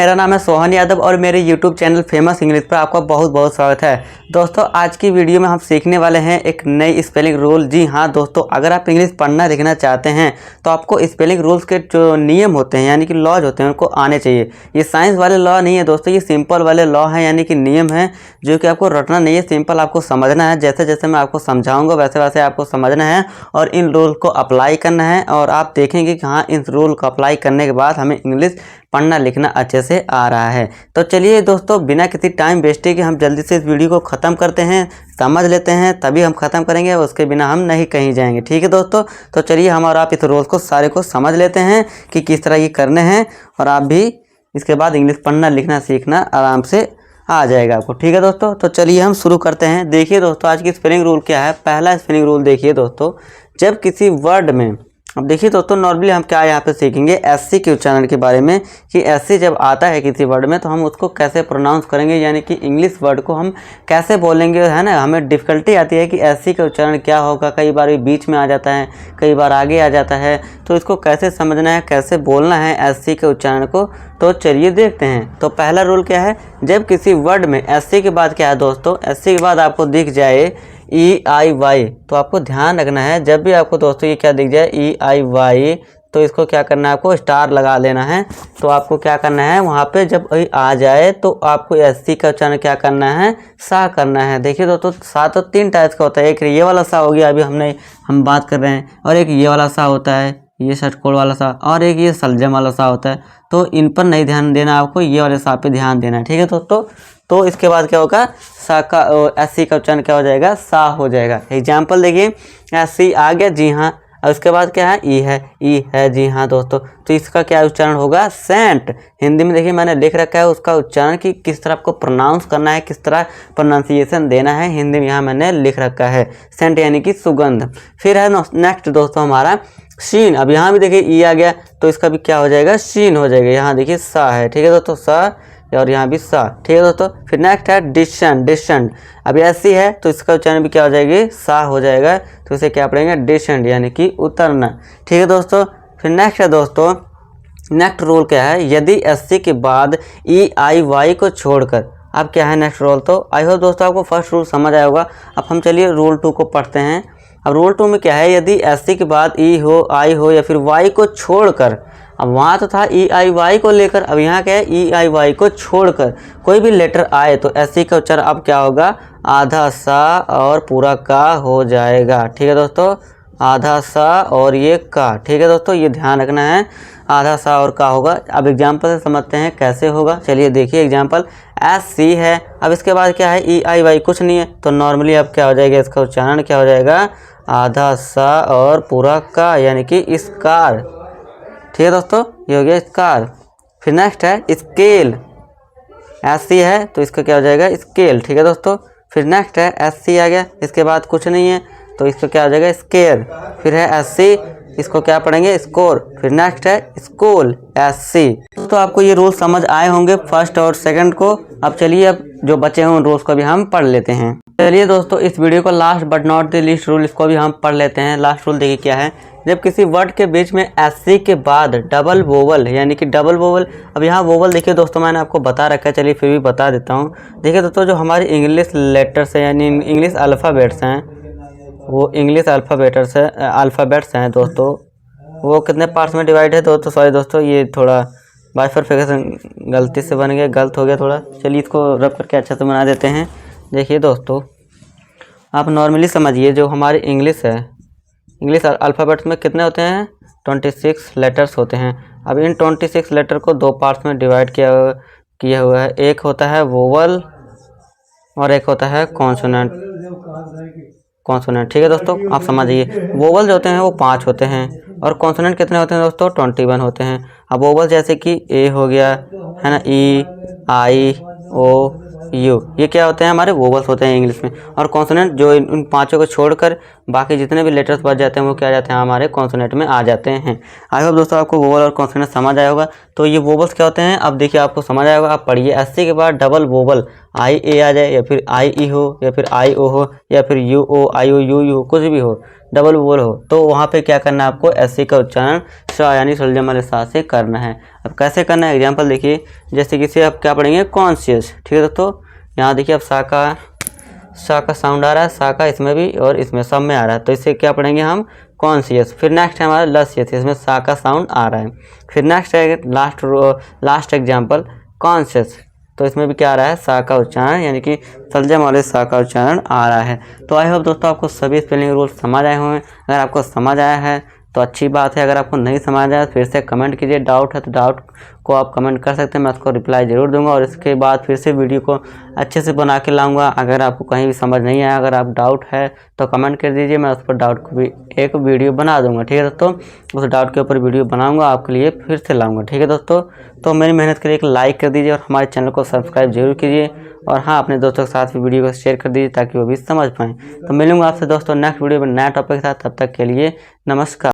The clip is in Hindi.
मेरा नाम है सोहन यादव और मेरे YouTube चैनल फेमस इंग्लिश पर आपका बहुत बहुत स्वागत है। दोस्तों आज की वीडियो में हम सीखने वाले हैं एक नई स्पेलिंग रूल। जी हाँ दोस्तों, अगर आप इंग्लिश पढ़ना लिखना चाहते हैं तो आपको स्पेलिंग रूल्स के जो नियम होते हैं यानी कि लॉज होते हैं उनको आने चाहिए। ये साइंस वाले लॉ नहीं है दोस्तों, ये सिंपल वाले लॉ हैं यानी कि नियम है जो कि आपको रटना नहीं है, सिंपल आपको समझना है। जैसे जैसे मैं आपको समझाऊँगा वैसे वैसे आपको समझना है और इन रूल को अप्लाई करना है। और आप देखेंगे कि हाँ, इस रूल को अप्लाई करने के बाद हमें इंग्लिश पढ़ना लिखना अच्छे से आ रहा है। तो चलिए दोस्तों, बिना किसी टाइम वेस्टे के हम जल्दी से इस वीडियो को ख़त्म करते हैं, समझ लेते हैं, तभी हम ख़त्म करेंगे, उसके बिना हम नहीं कहीं जाएंगे। ठीक है दोस्तों, तो चलिए हम और आप इस रूल्स को सारे को समझ लेते हैं कि किस तरह ये करने हैं और आप भी इसके बाद इंग्लिश पढ़ना लिखना सीखना आराम से आ जाएगा आपको। ठीक है दोस्तों, तो चलिए हम शुरू करते हैं। देखिए दोस्तों, आज की स्पेलिंग रूल क्या है। पहला स्पेलिंग रूल देखिए दोस्तों, जब किसी वर्ड में, अब देखिए दोस्तों नॉर्मली हम क्या यहाँ पे सीखेंगे एससी के उच्चारण के बारे में कि एससी जब आता है किसी वर्ड में तो हम उसको कैसे प्रोनाउंस करेंगे, यानी कि इंग्लिश वर्ड को हम कैसे बोलेंगे, है ना। हमें डिफ़िकल्टी आती है कि एससी का उच्चारण क्या होगा, कई बार ये बीच में आ जाता है, कई बार आगे आ जाता है, तो इसको कैसे समझना है, कैसे बोलना है एससी के उच्चारण को। तो चलिए देखते हैं। तो पहला रूल क्या है, जब किसी वर्ड में एससी के बाद क्या है दोस्तों, एससी के बाद आपको दिख जाए EIY तो आपको ध्यान रखना है, जब भी आपको दोस्तों ये क्या दिख जाए EIY तो इसको क्या करना है, आपको स्टार लगा लेना है। तो आपको क्या करना है, वहाँ पे जब आ जाए तो आपको एससी का उच्चारण क्या करना है, सा करना है। देखिए दोस्तों, सा तो तीन टाइप्स का होता है, एक ये वाला सा हो गया अभी हम बात कर रहे हैं, और एक ये वाला सा होता है, ये षटकोण वाला सा, और एक ये सलजम वाला सा होता है। तो इन पर नहीं ध्यान देना, आपको ये वाले सा पे ध्यान देना है। ठीक है दोस्तों, तो इसके बाद क्या होगा, सा का एससी का उच्चारण क्या हो जाएगा, सा हो जाएगा। एग्जाम्पल देखिए, एससी आ गया, जी हाँ, और उसके बाद क्या है, ई है, जी हाँ दोस्तों, तो इसका क्या उच्चारण होगा, सेंट। हिंदी में देखिए मैंने लिख रखा है उसका उच्चारण कि किस तरह आपको प्रोनाउंस करना है, किस तरह प्रोनाउंसिएशन देना है, हिंदी में यहाँ मैंने लिख रखा है सेंट यानी कि सुगंध। फिर है नेक्स्ट दोस्तों हमारा शीन। अब यहाँ भी देखिए ई आ गया तो इसका भी क्या हो जाएगा, शीन हो जाएगा। यहाँ देखिए सा है, ठीक है दोस्तों, सा, और यहाँ भी सा। ठीक है दोस्तों, फिर नेक्स्ट है डिसेंड। अब ऐसी है तो इसका उच्चारण भी क्या हो जाएगी, सा हो जाएगा, तो इसे क्या पढ़ेंगे, डिसेंड यानी कि उतरना। ठीक है दोस्तों, फिर नेक्स्ट है दोस्तों, नेक्स्ट रूल क्या है, यदि एससी के बाद EIY को छोड़कर, अब क्या है नेक्स्ट रूल। तो आई होप दोस्तों आपको फर्स्ट रूल समझ आया होगा। अब हम चलिए रूल 2 को पढ़ते हैं। अब रूल 2 में क्या है, यदि एससी के बाद ई हो, आई हो या फिर वाई को छोड़कर, अब वहाँ तो था EIY को लेकर, अब यहाँ क्या है EIY को छोड़कर कोई भी लेटर आए तो एससी का उच्चारण अब क्या होगा, आधा सा और पूरा का हो जाएगा। ठीक है दोस्तों, आधा सा और ये का। ठीक है दोस्तों, ये ध्यान रखना है, आधा सा और का होगा। अब एग्जाम्पल से समझते हैं कैसे होगा। चलिए देखिए एग्जाम्पल, SC है, अब इसके बाद क्या है EIY कुछ नहीं है, तो नॉर्मली अब क्या हो जाएगा, इसका उच्चारण क्या हो जाएगा, आधा सा और पूरा का यानी कि स्कार। ठीक है दोस्तों, ये हो गया स्कार। फिर नेक्स्ट है स्केल, SC है तो इसका क्या हो जाएगा, स्केल। ठीक है दोस्तों, फिर नेक्स्ट है SC आ गया, इसके बाद कुछ नहीं है तो इसका क्या हो जाएगा, स्केयर। फिर है SC, इसको क्या पढ़ेंगे, स्कोर। फिर नेक्स्ट है स्कूल, SC। तो आपको ये रूल समझ आए होंगे फर्स्ट और सेकंड को। अब चलिए, अब जो बचे हैं उन रूल्स को भी हम पढ़ लेते हैं। चलिए दोस्तों, इस वीडियो को last but not the least rule इसको भी हम पढ़ लेते हैं। लास्ट रूल देखिए क्या है, जब किसी वर्ड के बीच में SC के बाद डबल वोवल यानी कि डबल वोवल, अब यहाँ वोवल देखिए दोस्तों मैंने आपको बता रखा है, चलिए फिर भी बता देता हूँ। देखिए दोस्तों, जो हमारी इंग्लिश लेटर्स हैं यानी इंग्लिश अल्फ़ाबेट्स हैं, वो इंग्लिश अल्फ़ाबेट्स हैं दोस्तों, वो कितने पार्ट्स में डिवाइड है दोस्तों, सॉरी दोस्तों ये थोड़ा बाइफरफिकेशन गलती से बन गया, गलत हो गया थोड़ा। चलिए इसको रब करके अच्छा से बना देते हैं। देखिए दोस्तों, आप नॉर्मली समझिए, जो हमारी इंग्लिश है, इंग्लिश अल्फ़ाबेट्स में कितने होते हैं, 26 लेटर्स होते हैं। अब इन 26 लेटर को 2 पार्ट्स में डिवाइड किया हुआ है, एक होता है वोवल और एक होता है कॉन्सोनेंट। ठीक है दोस्तों, आप समझिए, वोवल जो होते हैं वो 5 होते हैं और कॉन्सोनेंट कितने होते हैं दोस्तों, 21 होते हैं। अब वोवल जैसे कि ए हो गया, है ना, EIO U, ये क्या होते हैं, हमारे वोवल्स होते हैं इंग्लिश में। और कॉन्सोनेंट जो इन 5 को छोड़कर बाकी जितने भी लेटर्स बच जाते हैं वो क्या जाते हैं, हमारे कॉन्सोनेंट में आ जाते हैं। आई होप दोस्तों आपको वोवल और कॉन्सोनेंट समझ आया होगा। तो ये वोवल्स क्या होते हैं, अब देखिए आपको समझ आया होगा। आप पढ़िए, SC के बाद डबल वोवल IA आ जाए या फिर IE हो या फिर IO हो या फिर UO IO UU कुछ भी हो, डबल वोवल हो, तो वहाँ पे क्या करना है आपको, SC का उच्चारण सा यानी सलजम वाले सा से करना है। अब कैसे करना है एग्जांपल देखिए, जैसे कि से अब क्या पढ़ेंगे कॉन्शियस, ठीक है दोस्तों। यहाँ देखिए अब सा का साउंड आ रहा है, सा का इसमें भी और इसमें सब में आ रहा है, तो इसे क्या पढ़ेंगे हम कॉन्शियस। फिर नेक्स्ट है हमारा लसियस, इसमें सा का साउंड आ रहा है। फिर नेक्स्ट है लास्ट एग्जाम्पल कॉन्शियस, तो इसमें भी क्या आ रहा है सा का उच्चारण यानी कि सलजम वाले सा का उच्चारण आ रहा है। तो आई होप दोस्तों आपको सभी स्पेलिंग रूल समझ आए होंगे। अगर आपको समझ आया है तो अच्छी बात है, अगर आपको नहीं समझ आया फिर से कमेंट कीजिए, डाउट है तो डाउट को आप कमेंट कर सकते हैं, मैं उसको रिप्लाई ज़रूर दूंगा और इसके बाद फिर से वीडियो को अच्छे से बना के लाऊंगा। अगर आपको कहीं भी समझ नहीं आया, अगर आप डाउट है तो कमेंट कर दीजिए, मैं उस पर डाउट को भी एक वीडियो बना दूंगा, ठीक है दोस्तों। उस डाउट के ऊपर वीडियो बनाऊंगा आपके लिए फिर से लाऊंगा, ठीक है दोस्तों। तो मेरी मेहनत के लिए एक लाइक कर दीजिए और हमारे चैनल को सब्सक्राइब जरूर कीजिए, और हाँ अपने दोस्तों के साथ भी वीडियो को शेयर कर दीजिए ताकि वो भी समझ पाएँ। तो मिलूंगा आपसे दोस्तों नेक्स्ट वीडियो में नया टॉपिक के साथ, तब तक के लिए नमस्कार।